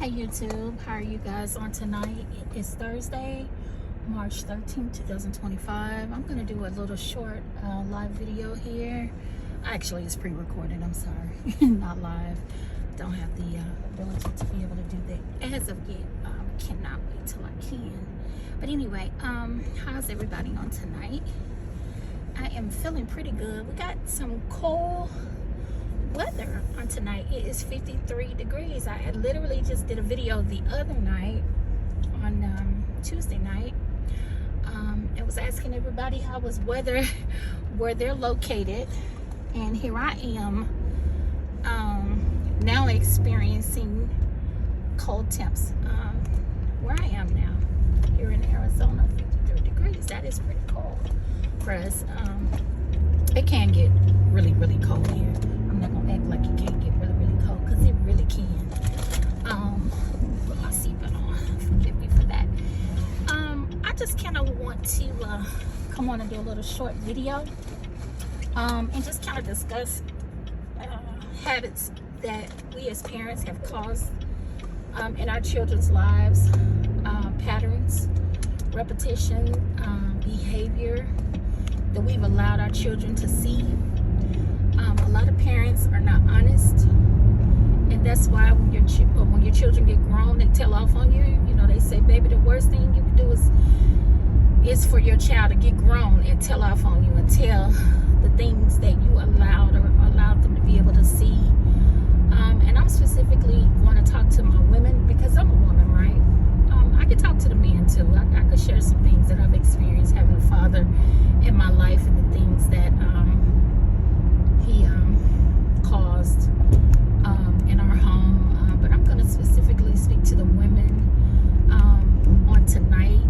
Hey YouTube, how are you guys on tonight? It's Thursday, March 13th, 2025. I'm going to do a little short live video here. Actually, it's pre-recorded, I'm sorry. Not live. Don't have the ability to be able to do that as of yet. Cannot wait till I can. But anyway, how's everybody on tonight? I am feeling pretty good. We got some cold weather on tonight. It is 53 degrees. I had literally just did a video the other night on Tuesday night. It was asking everybody how was weather where they're located, and here I am now experiencing cold temps where I am now here in Arizona. 53 degrees. That is pretty cold for us. It can get really cold here. I'm not gonna act like it can't get really cold, because it really can. Put my seatbelt on. Forgive me for that. I just kind of want to come on and do a little short video, and just kind of discuss habits that we as parents have caused in our children's lives, patterns, repetition, behavior that we've allowed our children to see. A lot of parents are not honest, and that's why when your children get grown, they tell off on you. You know, they say, baby, the worst thing you can do is for your child to get grown and tell off on you and tell the things that you allowed them to be able to see. And I'm specifically going to talk to my women, because I'm a woman, right? I could talk to the men too. I could share some things that I've experienced having a father in my life, and the things that he caused in our home. But I'm going to specifically speak to the women on tonight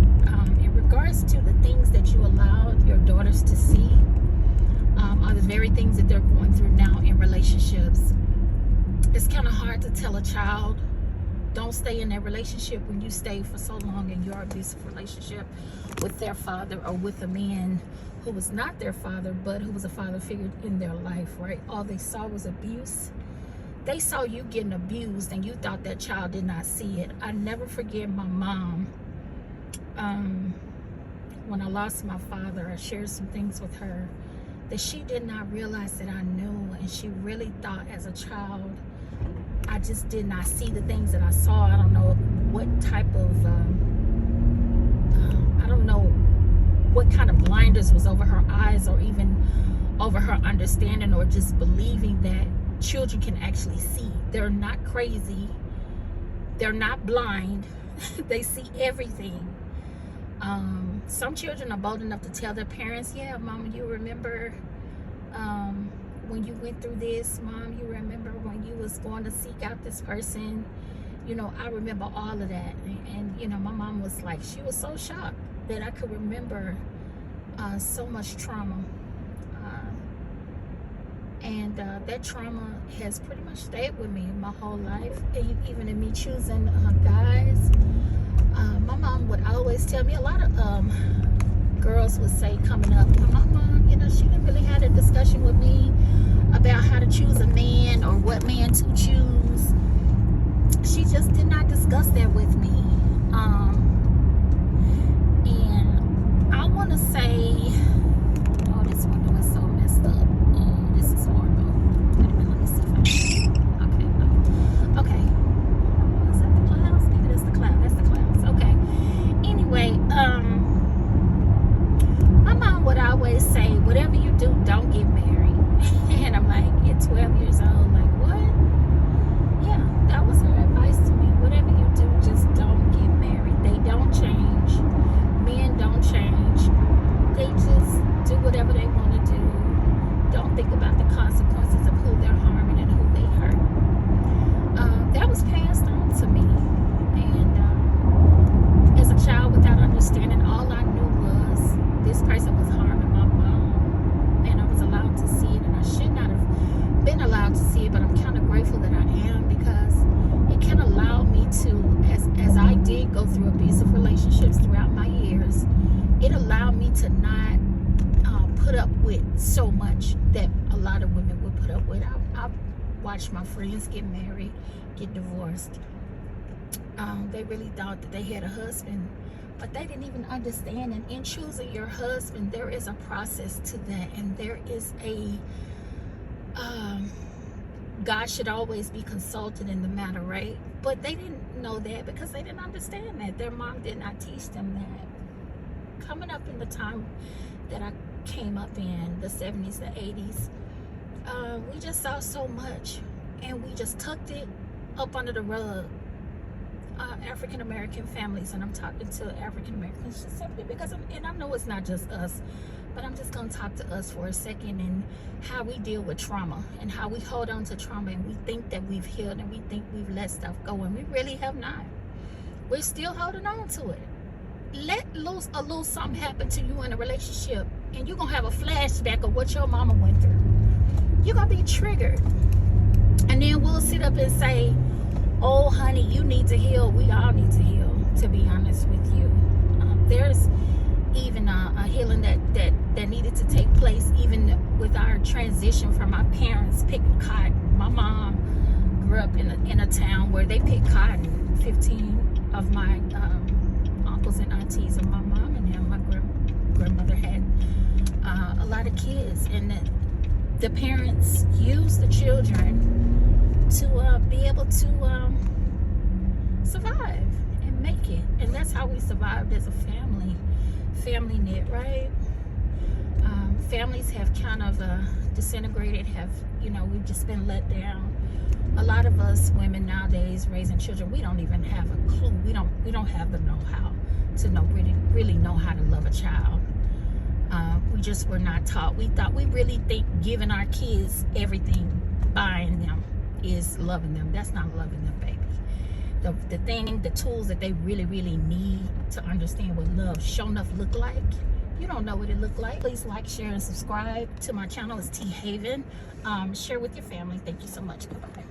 in regards to the things that you allowed your daughters to see, are the very things that they're going through now in relationships. It's kind of hard to tell a child, don't stay in that relationship, when you stay for so long in your abusive relationship with their father, or with a man who was not their father, but who was a father figure in their life, right? All they saw was abuse. They saw you getting abused, and you thought that child did not see it. I never forget my mom. When I lost my father, I shared some things with her that she did not realize that I knew, and she really thought as a child I just did not see the things that I saw. I don't know what type of I don't know what kind of blinders was over her eyes, or even over her understanding, or just believing that children can actually see. They're not crazy, they're not blind. They see everything. Some children are bold enough to tell their parents, yeah, mama, you remember when you went through this? Mom, you remember when you was going to seek out this person? You know, I remember all of that. And you know, my mom was like, she was so shocked that I could remember so much trauma. And that trauma has pretty much stayed with me my whole life. And even in me choosing guys, my mom would always tell me, a lot of girls would say coming up, my mom, you know, she didn't really have a discussion with me about how to choose a man or what man to choose. She just did not discuss that with me. And I want to say, oh, this window is so messed up. Oh, this is horrible. Wait a minute, let me see if I can. Okay, no. Okay. Oh, is that the clouds? Maybe that's the cloud. That's the clouds. Okay. Anyway, my mom would always say, whatever you do, don't get married. And I'm like, at 12 years old, like, what? Yeah, that was her advice to me. Whatever you do, just don't get married. They don't change. Men don't change. They just do whatever they want to do. Don't think about the consequences of who they're harming and who they hurt. That was passed on to me. And as a child, without understanding, all I knew was this person was harming my mom, and I was allowed to see it, and I should not have been allowed to see it, but I'm kind of grateful that I am, because it can allow me to, as I did go through abusive relationships throughout my years, it allowed me to not put up with so much that a lot of women would put up with. I watched my friends get married, get divorced. They really thought that they had a husband, but they didn't even understand. And in choosing your husband, there is a process to that, and there is a God should always be consulted in the matter, right? But they didn't know that because they didn't understand that. Their mom did not teach them that. Coming up in the time that I came up in, the 70s, the 80s, we just saw so much, and we just tucked it up under the rug. African American families, and I'm talking to African Americans just simply because and I know it's not just us, but I'm just going to talk to us for a second, and how we deal with trauma, and how we hold on to trauma, and we think that we've healed, and we think we've let stuff go, and we really have not. We're still holding on to it. Let a little something happen to you in a relationship, and you're going to have a flashback of what your mama went through. You're going to be triggered, and then we'll sit up and say, oh honey, you need to heal. We all need to heal, to be honest with you. There's even a healing that needed to take place, even with our transition from our parents picking cotton. My mom grew up in a town where they picked cotton. 15 of my uncles and aunties of my mom and them, my grandmother had a lot of kids, and the parents used the children to be able to survive and make it. And that's how we survived as a family knit, right? Families have kind of disintegrated, we've just been let down. A lot of us women nowadays raising children, we don't even have a clue. We don't have the know-how to really know how to love a child. We just were not taught. We really think giving our kids everything, buying them, is loving them. That's not loving them, baby. The tools that they really need to understand what love sure enough look like, you don't know what it look like. Please like, share, and subscribe to my channel. It's T Haven. Share with your family. Thank you so much. Goodbye.